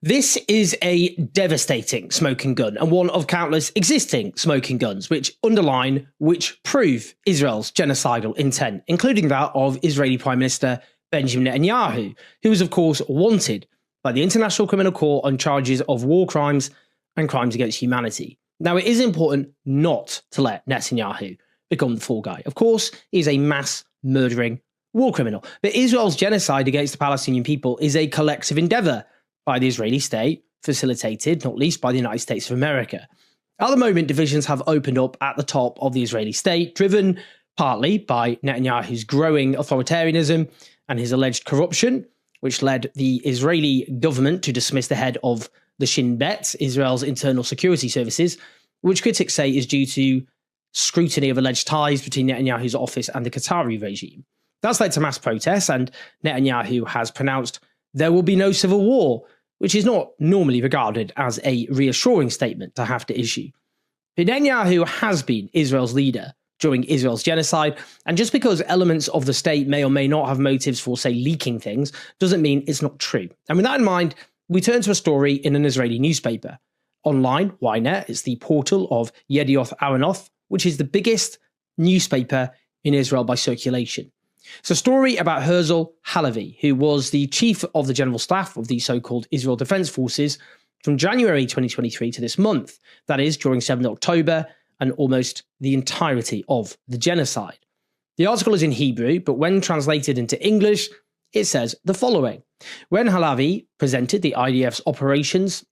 This is a devastating smoking gun and one of countless existing smoking guns which prove Israel's genocidal intent, including that of Israeli Prime Minister Benjamin Netanyahu, who is of course wanted by the International Criminal Court on charges of war crimes and crimes against humanity. Now, it is important not to let Netanyahu become the fall guy. Of course, he is a mass murdering war criminal, but Israel's genocide against the Palestinian people is a collective endeavour by the Israeli state, facilitated not least by the United States of America. At the moment, divisions have opened up at the top of the Israeli state, driven partly by Netanyahu's growing authoritarianism and his alleged corruption, which led the Israeli government to dismiss the head of the Shin Bet, Israel's internal security services, which critics say is due to scrutiny of alleged ties between Netanyahu's office and the Qatari regime. That's led to mass protests, and Netanyahu has pronounced there will be no civil war, which is not normally regarded as a reassuring statement to have to issue. But Netanyahu has been Israel's leader during Israel's genocide, and just because elements of the state may or may not have motives for, say, leaking things, doesn't mean it's not true. And with that in mind, we turn to a story in an Israeli newspaper. Online, Ynet is the portal of Yedioth Ahronoth, which is the biggest newspaper in Israel by circulation. It's a story about Herzl Halevi, who was the chief of the general staff of the so-called Israel Defense Forces from January 2023 to this month, that is, during 7th October and almost the entirety of the genocide. The article is in Hebrew, but when translated into English, it says the following. When Halevi presented the IDF's operations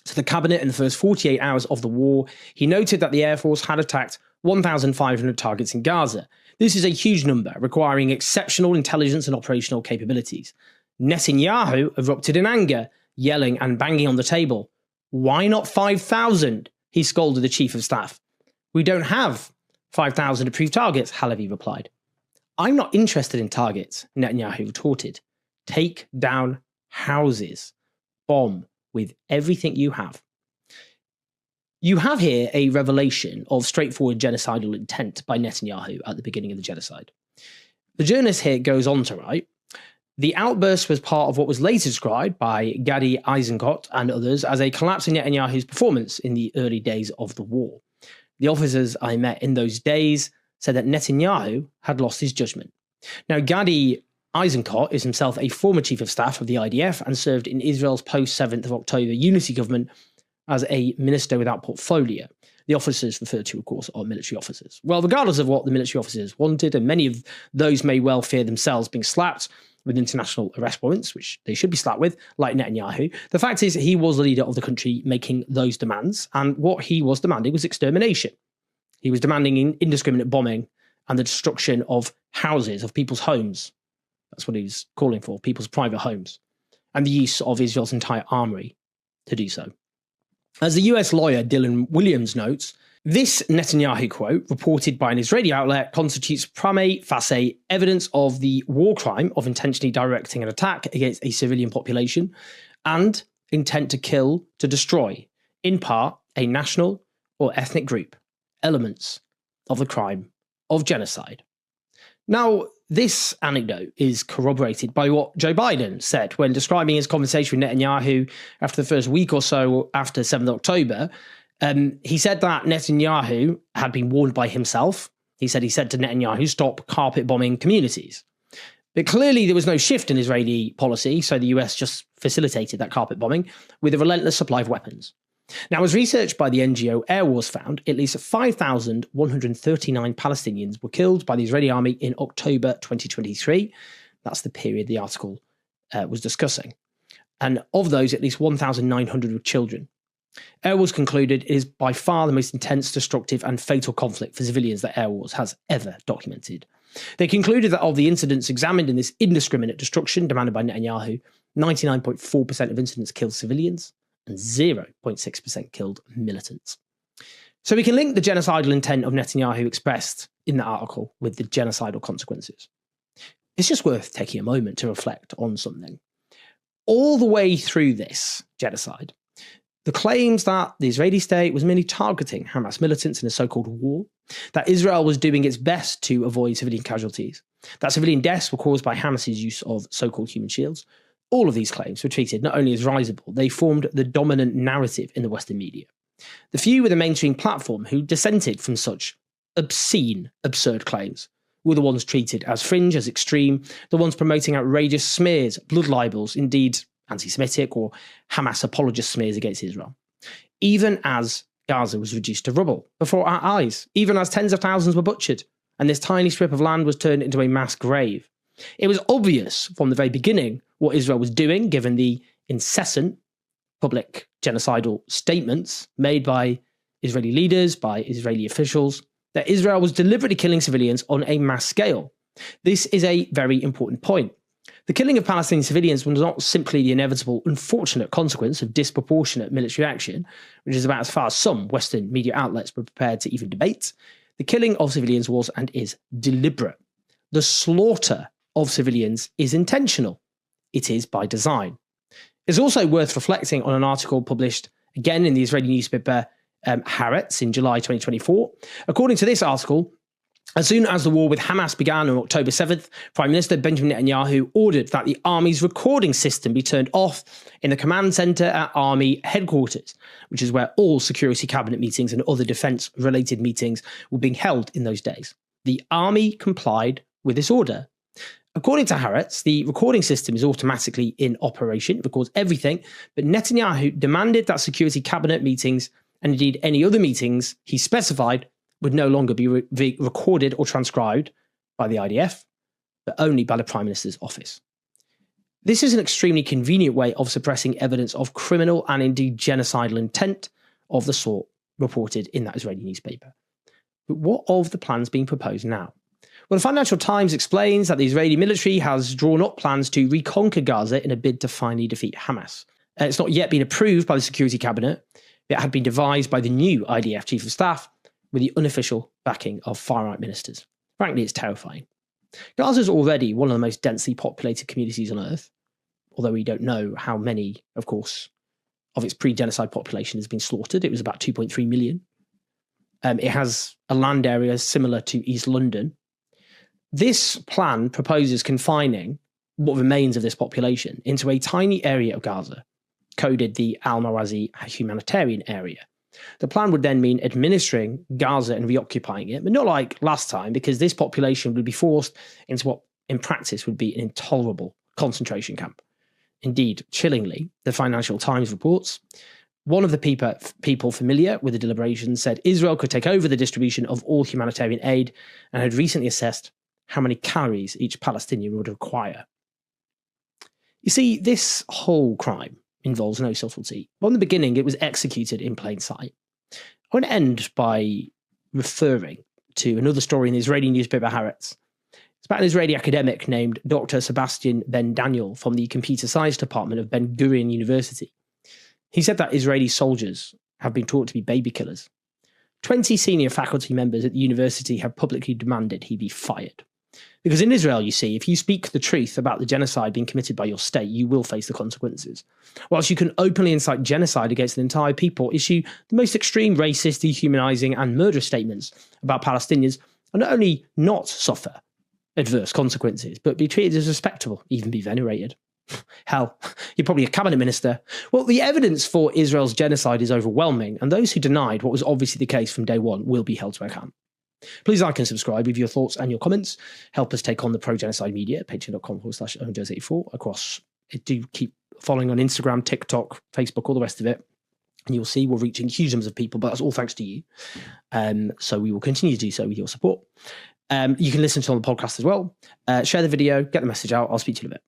to the cabinet in the first 48 hours of the war, he noted that the Air Force had attacked 1,500 targets in Gaza. This is a huge number, requiring exceptional intelligence and operational capabilities. Netanyahu erupted in anger, yelling and banging on the table. Why not 5,000? He scolded the chief of staff. We don't have 5,000 approved targets, Halevi replied. I'm not interested in targets, Netanyahu retorted. Take down houses. Bomb with everything you have. You have here a revelation of straightforward genocidal intent by Netanyahu at the beginning of the genocide. The journalist here goes on to write, the outburst was part of what was later described by Gadi Eisenkot and others as a collapse in Netanyahu's performance in the early days of the war. The officers I met in those days said that Netanyahu had lost his judgment. Now, Gadi Eisenkot is himself a former chief of staff of the IDF and served in Israel's post-7th of October unity government as a minister without portfolio. The officers referred to, of course, are military officers. Well, regardless of what the military officers wanted, and many of those may well fear themselves being slapped with international arrest warrants, which they should be slapped with, like Netanyahu, the fact is he was the leader of the country making those demands, and what he was demanding was extermination. He was demanding indiscriminate bombing and the destruction of houses, of people's homes. That's what he was calling for, people's private homes, and the use of Israel's entire armory to do so. As the US lawyer Dylan Williams notes, this Netanyahu quote, reported by an Israeli outlet, constitutes prima facie evidence of the war crime of intentionally directing an attack against a civilian population and intent to kill, to destroy, in part, a national or ethnic group, elements of the crime of genocide. Now, this anecdote is corroborated by what Joe Biden said when describing his conversation with Netanyahu after the first week or so after 7th October. He said that Netanyahu had been warned by himself. He said to Netanyahu, stop carpet bombing communities. But clearly there was no shift in Israeli policy, so the US just facilitated that carpet bombing with a relentless supply of weapons. Now, as research by the NGO Air Wars found, at least 5,139 Palestinians were killed by the Israeli army in October 2023. That's the period the article was discussing. And of those, at least 1,900 were children. Air Wars concluded it is by far the most intense, destructive and fatal conflict for civilians that Air Wars has ever documented. They concluded that of the incidents examined in this indiscriminate destruction demanded by Netanyahu, 99.4% of incidents killed civilians and 0.6% killed militants. So we can link the genocidal intent of Netanyahu expressed in that article with the genocidal consequences. It's just worth taking a moment to reflect on something. All the way through this genocide, the claims that the Israeli state was merely targeting Hamas militants in a so-called war, that Israel was doing its best to avoid civilian casualties, that civilian deaths were caused by Hamas's use of so-called human shields, All of these claims were treated not only as risible, they formed the dominant narrative in the Western media. The few with a mainstream platform who dissented from such obscene, absurd claims were the ones treated as fringe, as extreme, the ones promoting outrageous smears, blood libels, indeed anti-Semitic or Hamas apologist smears against Israel. Even as Gaza was reduced to rubble before our eyes, even as tens of thousands were butchered, and this tiny strip of land was turned into a mass grave. It was obvious from the very beginning what Israel was doing, given the incessant public genocidal statements made by Israeli leaders, by Israeli officials, that Israel was deliberately killing civilians on a mass scale. This is a very important point. The killing of Palestinian civilians was not simply the inevitable, unfortunate consequence of disproportionate military action, which is about as far as some Western media outlets were prepared to even debate. The killing of civilians was and is deliberate. The slaughter of civilians is intentional. It is by design. It's also worth reflecting on an article published again in the Israeli newspaper Haaretz in July 2024. According to this article, as soon as the war with Hamas began on October 7th, Prime Minister Benjamin Netanyahu ordered that the army's recording system be turned off in the command centre at army headquarters, which is where all security cabinet meetings and other defence-related meetings were being held in those days. The army complied with this order. According to Haaretz, the recording system is automatically in operation. It records everything, but Netanyahu demanded that security cabinet meetings, and indeed any other meetings he specified, would no longer be recorded or transcribed by the IDF, but only by the Prime Minister's office. This is an extremely convenient way of suppressing evidence of criminal and indeed genocidal intent of the sort reported in that Israeli newspaper. But what of the plans being proposed now? Well, the Financial Times explains that the Israeli military has drawn up plans to reconquer Gaza in a bid to finally defeat Hamas. It's not yet been approved by the Security Cabinet. It had been devised by the new IDF Chief of Staff with the unofficial backing of far-right ministers. Frankly, it's terrifying. Gaza is already one of the most densely populated communities on Earth, although we don't know how many, of course, of its pre-genocide population has been slaughtered. It was about 2.3 million. It has a land area similar to East London. This plan proposes confining what remains of this population into a tiny area of Gaza, coded the Al-Marazi humanitarian area. The plan would then mean administering Gaza and reoccupying it, but not like last time, because this population would be forced into what in practice would be an intolerable concentration camp. Indeed, chillingly, the Financial Times reports, one of the people familiar with the deliberations said Israel could take over the distribution of all humanitarian aid and had recently assessed how many calories each Palestinian would require. You see, this whole crime involves no subtlety. From the beginning, it was executed in plain sight. I want to end by referring to another story in the Israeli newspaper Haaretz. It's about an Israeli academic named Dr. Sebastian Ben Daniel from the Computer Science Department of Ben Gurion University. He said that Israeli soldiers have been taught to be baby killers. 20 senior faculty members at the university have publicly demanded he be fired. Because in Israel, you see, if you speak the truth about the genocide being committed by your state, you will face the consequences. Whilst you can openly incite genocide against an entire people, issue the most extreme racist, dehumanizing and murderous statements about Palestinians, and not only not suffer adverse consequences, but be treated as respectable, even be venerated. Hell, you're probably a cabinet minister. Well, the evidence for Israel's genocide is overwhelming, and those who denied what was obviously the case from day one will be held to account. Please like and subscribe with your thoughts and your comments. Help us take on the pro-genocide media, patreon.com/owenjones84 across. Do keep following on Instagram, TikTok, Facebook, all the rest of it. And you'll see we're reaching huge numbers of people, but that's all thanks to you. So we will continue to do so with your support. You can listen to on the podcast as well. Share the video, get the message out. I'll speak to you in a bit.